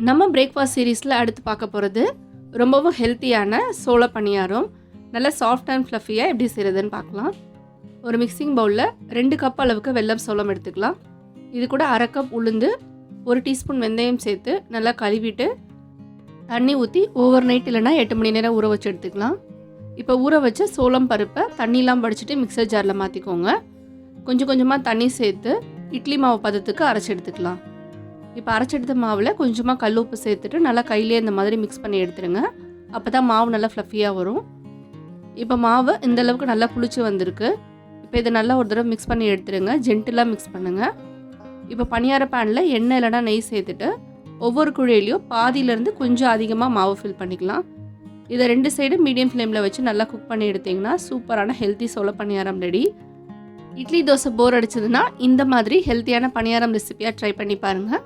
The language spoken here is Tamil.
நம்ம பிரேக்ஃபாஸ்ட் சீரீஸில் அடுத்து பார்க்க போகிறது ரொம்பவும் ஹெல்த்தியான சோள பணியாரம். நல்லா சாஃப்ட் அண்ட் ஃப்ளஃபியாக எப்படி செய்கிறதுன்னு பார்க்கலாம். ஒரு மிக்சிங் பவுலில் 2 கப் அளவுக்கு வெல்லம் சோளம் எடுத்துக்கலாம். இது கூட அரை கப் உளுந்து, 1 டீஸ்பூன் வெந்தயம் சேர்த்து நல்லா கழுவிட்டு தண்ணி ஊற்றி ஓவர் நைட் இல்லைனா 8 மணி நேரம் ஊற வச்சு எடுத்துக்கலாம். இப்போ ஊற வச்ச சோளம் பருப்பை தண்ணிலாம் வடிச்சிட்டு மிக்சர் ஜாரில் மாற்றிக்கோங்க. கொஞ்சம் கொஞ்சமாக தண்ணி சேர்த்து இட்லி மாவு பதத்துக்கு அரைச்சி எடுத்துக்கலாம். இப்போ அரைச்செடுத்த மாவில் கொஞ்சமாக கல் உப்பு சேர்த்துட்டு நல்லா கையிலே இந்த மாதிரி மிக்ஸ் பண்ணி எடுத்துருங்க. அப்போ தான் மாவு நல்லா ஃப்ளஃபியாக வரும். இப்போ மாவு இந்த அளவுக்கு நல்லா புளிச்சு வந்திருக்கு. இப்போ இதை நல்லா ஒரு தடவை மிக்ஸ் பண்ணி எடுத்துருங்க. ஜென்டிலாக மிக்ஸ் பண்ணுங்கள். இப்போ பணியார பேனில் எண்ணெய் இல்லைனா நெய் சேர்த்துட்டு ஒவ்வொரு குழியிலையும் பாதியிலேருந்து கொஞ்சம் அதிகமாக மாவு ஃபில் பண்ணிக்கலாம். இதை 2 சைடும் மீடியம் ஃப்ளேமில் வச்சு நல்லா குக் பண்ணி எடுத்திங்கன்னா சூப்பரான ஹெல்த்தி சோள பணியாரம் ரெடி. இட்லி தோசை போர் அடிச்சதுன்னா இந்த மாதிரி ஹெல்த்தியான பணியாரம் ரெசிபியாக ட்ரை பண்ணி பாருங்கள்.